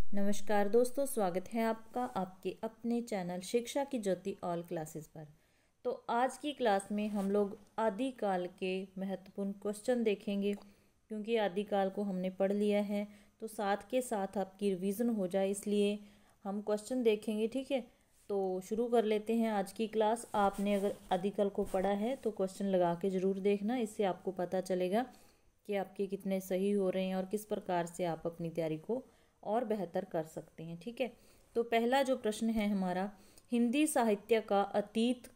नमस्कार दोस्तों, स्वागत है आपका आपके अपने चैनल शिक्षा की ज्योति ऑल क्लासेस पर। तो आज की क्लास में हम लोग आदिकाल के महत्वपूर्ण क्वेश्चन देखेंगे। क्योंकि आदिकाल को हमने पढ़ लिया है तो साथ के साथ आपकी रिवीजन हो जाए, इसलिए हम क्वेश्चन देखेंगे। ठीक है, तो शुरू कर लेते हैं आज की क्लास। आपने अगर आदिकाल को पढ़ा है तो क्वेश्चन लगा के ज़रूर देखना, इससे आपको पता चलेगा कि आपके कितने सही हो रहे हैं और किस प्रकार से आप अपनी तैयारी को और बेहतर कर सकते हैं। ठीक है, तो पहला जो प्रश्न है हमारा, हिंदी साहित्य का अतीत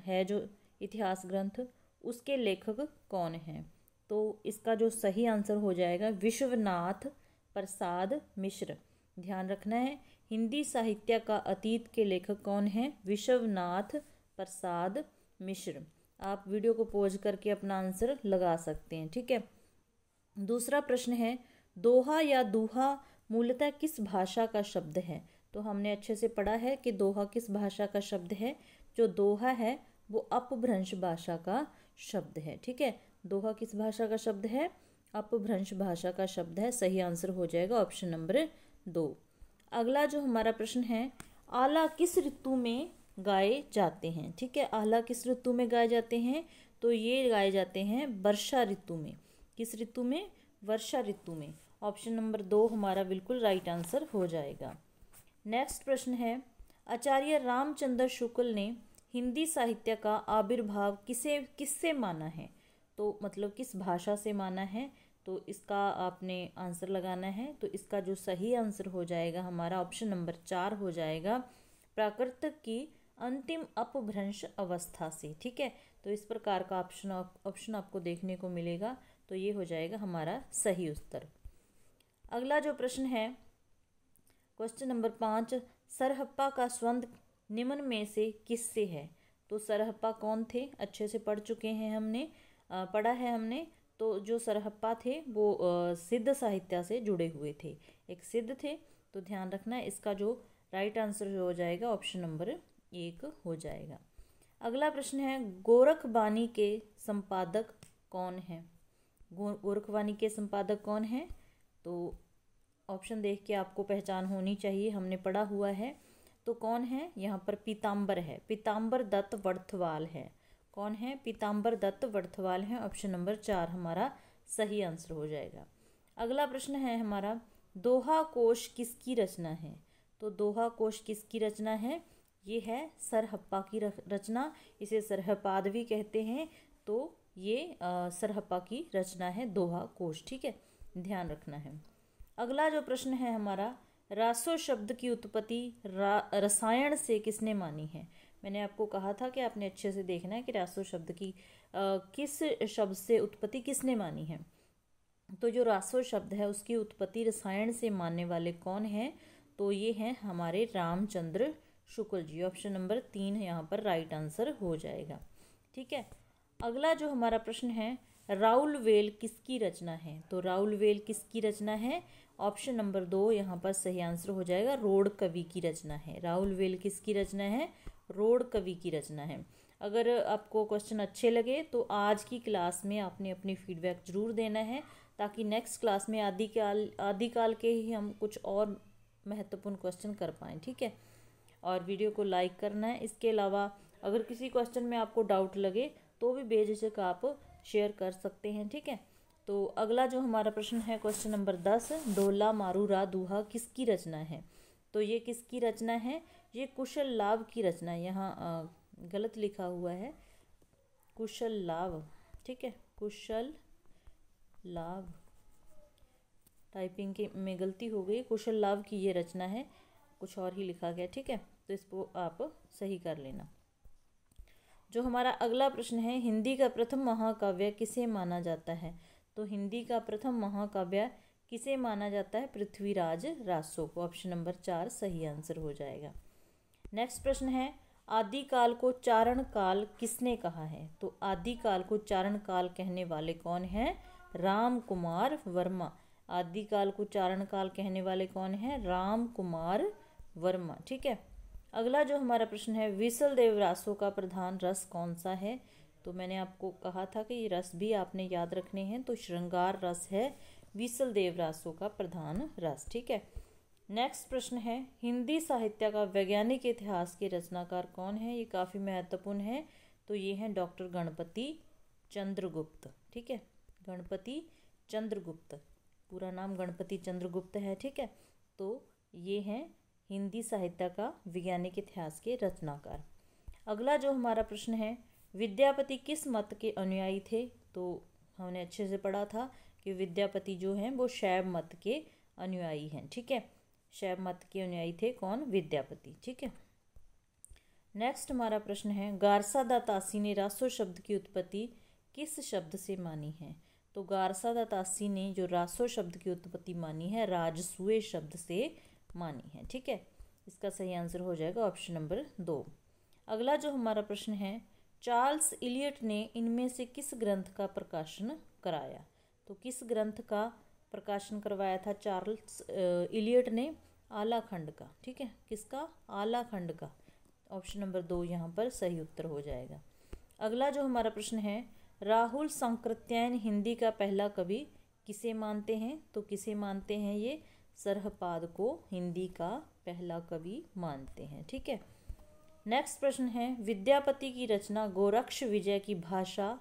है जो इतिहास ग्रंथ, उसके लेखक कौन हैं? तो इसका जो सही आंसर हो जाएगा विश्वनाथ प्रसाद मिश्र। ध्यान रखना है, हिंदी साहित्य का अतीत के लेखक कौन हैं? विश्वनाथ प्रसाद मिश्र। आप वीडियो को पॉज करके अपना आंसर लगा सकते हैं। ठीक है, दूसरा प्रश्न है, दोहा या दूहा मूलतः किस भाषा का शब्द है? तो हमने अच्छे से पढ़ा है कि दोहा किस भाषा का शब्द है। जो दोहा है वो अपभ्रंश भाषा का शब्द है। ठीक है, दोहा किस भाषा का शब्द है? अपभ्रंश भाषा का शब्द है। सही आंसर हो जाएगा ऑप्शन नंबर 2। अगला जो हमारा प्रश्न है, आला किस ऋतु में गाए जाते हैं? ठीक है, आला किस ऋतु में गाए जाते हैं? तो ये गाए जाते हैं वर्षा ऋतु में। किस ऋतु में? वर्षा ऋतु में। ऑप्शन नंबर 2 हमारा बिल्कुल राइट आंसर हो जाएगा। नेक्स्ट प्रश्न है, आचार्य रामचंद्र शुक्ल ने हिंदी साहित्य का आविर्भाव किससे माना है? तो मतलब किस भाषा से माना है? तो इसका आपने आंसर लगाना है। तो इसका जो सही आंसर हो जाएगा हमारा ऑप्शन नंबर 4 हो जाएगा, प्राकृत की अंतिम अपभ्रंश अवस्था से। ठीक है, तो इस प्रकार का ऑप्शन आपको देखने को मिलेगा। तो ये हो जाएगा हमारा सही उत्तर। अगला जो प्रश्न है, क्वेश्चन नंबर 5, सरहप्पा का संबंध निम्न में से किससे है? तो सरहप्पा कौन थे? अच्छे से पढ़ चुके हैं हमने, पढ़ा है हमने। तो जो सरहप्पा थे वो सिद्ध साहित्य से जुड़े हुए थे, एक सिद्ध थे। तो ध्यान रखना, इसका जो राइट आंसर हो जाएगा ऑप्शन नंबर 1 हो जाएगा। अगला प्रश्न है, गोरखबानी के संपादक कौन है? गोरखवाणी के संपादक कौन है? तो ऑप्शन देख के आपको पहचान होनी चाहिए, हमने पढ़ा हुआ है। तो कौन है यहाँ पर? पीताम्बर है, पीताम्बर दत्त वर्धवाल है। कौन है? पीताम्बर दत्त वर्धवाल है। ऑप्शन नंबर 4 हमारा सही आंसर हो जाएगा। अगला प्रश्न है हमारा, दोहा कोश किसकी रचना है? तो दोहा कोश किसकी रचना है? ये है सरहप्पा की रचना, इसे सरहपाद भी कहते हैं। तो ये सरहप्पा की रचना है दोहा कोश। ठीक है, ध्यान रखना है। अगला जो प्रश्न है हमारा, रासो शब्द की उत्पत्ति रसायन से किसने मानी है? मैंने आपको कहा था कि आपने अच्छे से देखना है कि रासो शब्द की किस शब्द से उत्पत्ति किसने मानी है। तो जो रासो शब्द है उसकी उत्पत्ति रसायन से मानने वाले कौन है? तो ये हैं हमारे रामचंद्र शुक्ल जी। ऑप्शन नंबर 3 यहाँ पर राइट आंसर हो जाएगा। ठीक है, अगला जो हमारा प्रश्न है, राउल वेल किसकी रचना है? तो राउल वेल किसकी रचना है? ऑप्शन नंबर 2 यहाँ पर सही आंसर हो जाएगा, रोड कवि की रचना है। राउल वेल किसकी रचना है? रोड कवि की रचना है। अगर आपको क्वेश्चन अच्छे लगे तो आज की क्लास में आपने अपनी फीडबैक जरूर देना है, ताकि नेक्स्ट क्लास में आदिकाल के ही हम कुछ और महत्वपूर्ण क्वेश्चन कर पाएँ। ठीक है, और वीडियो को लाइक करना है। इसके अलावा अगर किसी क्वेश्चन में आपको डाउट लगे तो भी बेझिझक आप शेयर कर सकते हैं। ठीक है, तो अगला जो हमारा प्रश्न है, क्वेश्चन नंबर 10, डोला मारूरा दूहा किसकी रचना है? तो ये किसकी रचना है? ये कुशल लाभ की रचना है। यहाँ गलत लिखा हुआ है, कुशल लाभ। ठीक है, कुशल लाभ, टाइपिंग के में गलती हो गई, कुशल लाभ की ये रचना है, कुछ और ही लिखा गया। ठीक है, तो इसको आप सही कर लेना। जो हमारा अगला प्रश्न है, हिंदी का प्रथम महाकाव्य किसे माना जाता है? तो हिंदी का प्रथम महाकाव्य किसे माना जाता है? पृथ्वीराज रासो को। ऑप्शन नंबर 4 सही आंसर हो जाएगा। नेक्स्ट प्रश्न है, आदिकाल को चारण काल किसने कहा है? तो आदिकाल को चारण काल कहने वाले कौन हैं? राम कुमार वर्मा। आदिकाल को चारण काल कहने वाले कौन हैं? राम कुमार वर्मा। ठीक है, अगला जो हमारा प्रश्न है, विसल देव रासो का प्रधान रस कौन सा है? तो मैंने आपको कहा था कि ये रस भी आपने याद रखने हैं। तो श्रृंगार रस है विसल देव रासो का प्रधान रस। ठीक है, नेक्स्ट प्रश्न है, हिंदी साहित्य का वैज्ञानिक इतिहास के रचनाकार कौन है? ये काफ़ी महत्वपूर्ण है। तो ये हैं डॉक्टर गणपति चंद्रगुप्त। ठीक है, गणपति चंद्रगुप्त, पूरा नाम गणपति चंद्रगुप्त है। ठीक है, तो ये हैं हिंदी साहित्य का वैज्ञानिक इतिहास के रचनाकार। अगला जो हमारा प्रश्न है, विद्यापति किस मत के अनुयायी थे? तो हमने अच्छे से पढ़ा था कि विद्यापति जो हैं वो शैव मत के अनुयायी हैं। ठीक है, शैव मत के अनुयायी थे कौन? विद्यापति। ठीक है, नेक्स्ट हमारा प्रश्न है, गारसा दा तासी ने रासो शब्द की उत्पत्ति किस शब्द से मानी है? तो गारसा दा तासी ने जो रासो शब्द की उत्पत्ति मानी है राजसूय शब्द से मानी है। ठीक है, इसका सही आंसर हो जाएगा ऑप्शन नंबर 2। अगला जो हमारा प्रश्न है, चार्ल्स इलियट ने इनमें से किस ग्रंथ का प्रकाशन कराया? तो किस ग्रंथ का प्रकाशन करवाया था चार्ल्स इलियट ने? आला खंड का। ठीक है, किसका? आला खंड का। ऑप्शन नंबर 2 यहाँ पर सही उत्तर हो जाएगा। अगला जो हमारा प्रश्न है, राहुल सांकृत्यायन हिंदी का पहला कवि किसे मानते हैं? तो किसे मानते हैं ये? सरहपाद को हिंदी का पहला कवि मानते हैं। ठीक है, नेक्स्ट प्रश्न है, विद्यापति की रचना गोरक्ष विजय की भाषा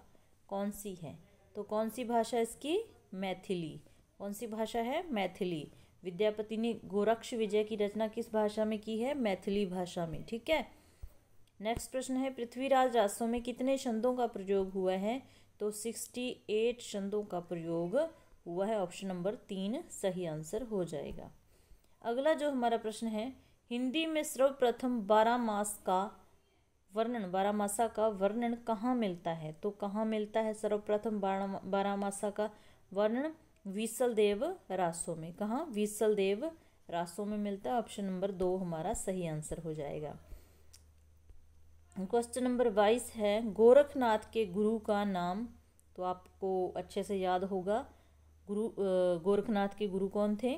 कौन सी है? तो कौन सी भाषा इसकी? मैथिली। कौन सी भाषा है? मैथिली। विद्यापति ने गोरक्ष विजय की रचना किस भाषा में की है? मैथिली भाषा में। ठीक है, नेक्स्ट प्रश्न है, पृथ्वीराज रासों में कितने छंदों का प्रयोग हुआ है? तो 68 छंदों का प्रयोग हुआ है। ऑप्शन नंबर 3 सही आंसर हो जाएगा। अगला जो हमारा प्रश्न है, हिंदी में सर्वप्रथम 12 मास का वर्णन, 12 मासा का वर्णन कहाँ मिलता है? तो कहाँ मिलता है सर्वप्रथम 12 मासा का वर्णन? विसलदेव रासों में। कहाँ? विसलदेव रासों में मिलता है। ऑप्शन नंबर 2 हमारा सही आंसर हो जाएगा। क्वेश्चन नंबर 22 है, गोरखनाथ के गुरु का नाम? तो आपको अच्छे से याद होगा, गोरखनाथ के गुरु कौन थे?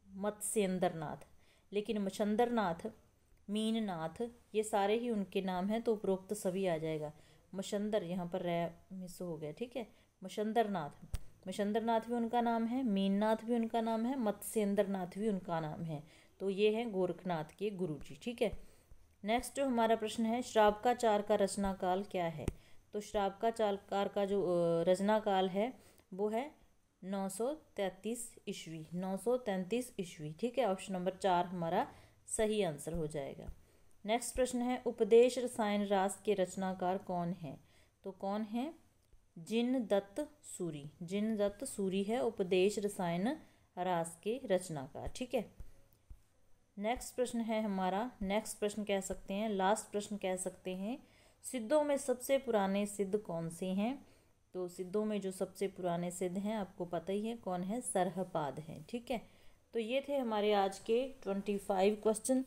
मत्स्येंद्रनाथ। लेकिन मच्छंद्रनाथ, मीननाथ, ये सारे ही उनके नाम हैं, तो उपरोक्त सभी आ जाएगा। मच्छंदर यहाँ पर मिस हो गया। ठीक है, मच्छंद्रनाथ भी उनका नाम है, मीननाथ भी उनका नाम है, मत्स्येंद्रनाथ भी उनका नाम है। तो ये हैं गोरखनाथ के गुरुजी। ठीक है, नेक्स्ट जो हमारा प्रश्न है, श्रावकाचार का रचनाकाल क्या है? तो श्रावकाचार का जो रचनाकाल है वो है 933 ईस्वी। 933 ईस्वी। ठीक है, ऑप्शन नंबर 4 हमारा सही आंसर हो जाएगा। नेक्स्ट प्रश्न है, उपदेश रसायन रास के रचनाकार कौन है? तो कौन है? जिनदत्त सूरी। जिनदत्त सूरी है उपदेश रसायन रास के रचनाकार। ठीक है, नेक्स्ट प्रश्न है हमारा, नेक्स्ट प्रश्न कह सकते हैं, लास्ट प्रश्न कह सकते हैं, सिद्धों में सबसे पुराने सिद्ध कौन से हैं? तो सिद्धों में जो सबसे पुराने सिद्ध हैं आपको पता ही है कौन है? सरहपाद हैं। ठीक है, तो ये थे हमारे आज के 25 क्वेश्चन।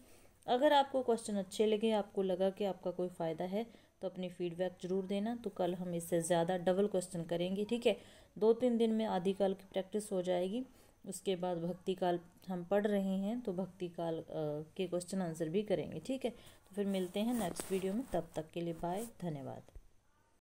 अगर आपको क्वेश्चन अच्छे लगे, आपको लगा कि आपका कोई फ़ायदा है, तो अपनी फीडबैक ज़रूर देना। तो कल हम इससे ज़्यादा डबल क्वेश्चन करेंगे। ठीक है, 2-3 दिन में आदिकाल की प्रैक्टिस हो जाएगी। उसके बाद भक्ति काल हम पढ़ रहे हैं, तो भक्ति काल के क्वेश्चन आंसर भी करेंगे। ठीक है, तो फिर मिलते हैं नेक्स्ट वीडियो में। तब तक के लिए बाय, धन्यवाद।